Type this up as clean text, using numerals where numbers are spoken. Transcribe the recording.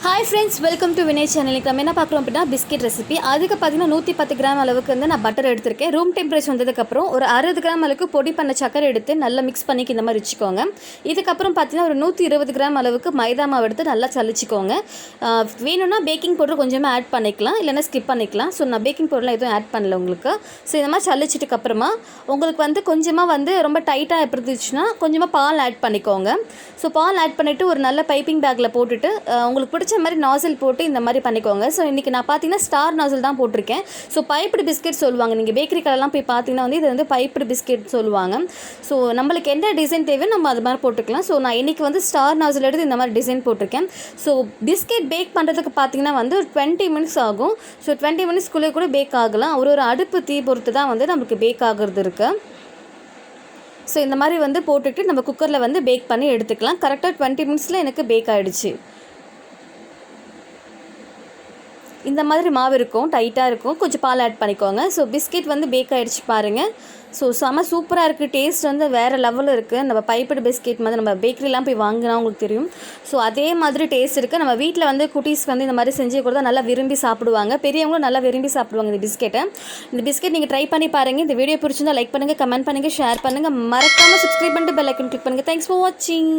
Hi friends, welcome to Venilla channel. நம்ம என்ன பார்க்குறோம் அப்படின்னா பிஸ்கெட் ரெசிபி. அதுக்கு பார்த்தீங்கன்னா 110 கிராம் அளவுக்கு வந்து நான் பட்டர் எடுத்திருக்கேன். ரூம் டெம்பரேச்சர் வந்ததுக்கப்புறம் ஒரு 60 கிராம் அளவுக்கு பொடி பண்ண சக்கரை எடுத்து நல்லா மிக்ஸ் பண்ணிக்க இந்த மாதிரி வச்சுக்கோங்க. இதுக்கப்புறம் பார்த்தீங்கன்னா ஒரு 120 கிராம் அளவுக்கு மைதா மாவு எடுத்து நல்லா சலிச்சிக்கோங்க. வேணும்னா பேக்கிங் பவுடர் கொஞ்சமாக ஆட் பண்ணிக்கலாம், இல்லைன்னா ஸ்கிப் பண்ணிக்கலாம். ஸோ நான் பேக்கிங் பவுடர்லாம் எதுவும் ஆட் பண்ணல உங்களுக்கு. ஸோ இந்த மாதிரி சலிச்சிட்டுக்கப்புறமா உங்களுக்கு வந்து கொஞ்சமாக வந்து ரொம்ப டைட்டாக எப்படி இருந்துச்சுன்னா கொஞ்சமாக பால் ஆட் பண்ணிக்கோங்க. ஸோ பால் ஆட் பண்ணிவிட்டு ஒரு நல்ல பைப்பிங் பேக்கில் போட்டுட்டு உங்களுக்கு பிடிச்ச மாதிரி நாசில் போட்டு இந்த மாதிரி பண்ணிக்கோங்க. ஸோ இன்றைக்கி நான் பார்த்தீங்கன்னா ஸ்டார் நாசில் தான் போட்டிருக்கேன். ஸோ பைப்டு பிஸ்கெட் சொல்லுவாங்க, நீங்கள் பேக்கரி கடைலாம் போய் பார்த்தீங்கன்னா வந்து இது வந்து பைப்டு பிஸ்கெட் சொல்லுவாங்க. ஸோ நம்மளுக்கு என்ன டிசைன் தேவை நம்ம அது மாதிரி போட்டுக்கலாம். ஸோ நான் இன்றைக்கி வந்து ஸ்டார் நாசில் எடுத்து இந்த மாதிரி டிசைன் போட்டிருக்கேன். ஸோ பிஸ்கெட் பேக் பண்ணுறதுக்கு பார்த்தீங்கன்னா வந்து ஒரு 20 மினிட்ஸ் ஆகும். ஸோ 20 மினிட்ஸ்க்குள்ளே கூட பேக் ஆகலாம். ஒரு அடுப்பு தீ பொறுத்து தான் வந்து நமக்கு பேக் ஆகிறது இருக்குது. ஸோ இந்த மாதிரி வந்து போட்டுட்டு நம்ம குக்கரில் வந்து பேக் பண்ணி எடுத்துக்கலாம். கரெக்டாக 20 மினிட்ஸில் எனக்கு பேக் ஆகிடுச்சு. இந்த மாதிரி மாவு இருக்கும், டைட்டாக இருக்கும், கொஞ்சம் பால் ஆட் பண்ணிக்கோங்க. ஸோ பிஸ்கெட் வந்து பேக் ஆகிடுச்சு பாருங்கள். ஸோ செம்ம சூப்பராக இருக்குது, டேஸ்ட் வந்து வேறு லெவலில் இருக்குது. நம்ம பைப்படு பிஸ்கெட் மாதிரி நம்ம பேக்கரிலாம் போய் வாங்கினா உங்களுக்கு தெரியும். ஸோ அதே மாதிரி டேஸ்ட் இருக்குது. நம்ம வீட்டில் வந்து குட்டீஸ் வந்து இந்த மாதிரி செஞ்சு கொடுத்தா நல்லா விரும்பி சாப்பிடுவாங்க, பெரியவங்களும் நல்லா விரும்பி சாப்பிடுவாங்க இந்த பிஸ்கெட்டை. இந்த பிஸ்கெட் நீங்கள் ட்ரை பண்ணி பாருங்கள். இந்த வீடியோ பிடிச்சிருந்தா லைக் பண்ணுங்கள், கமெண்ட் பண்ணுங்கள், ஷேர் பண்ணுங்கள், மறக்காமல் சப்ஸ்கிரைப் பண்ணிட்டு பெல் ஐக்கன் கிளிக் பண்ணுங்கள். தேங்க்ஸ் ஃபார் வாட்சிங்.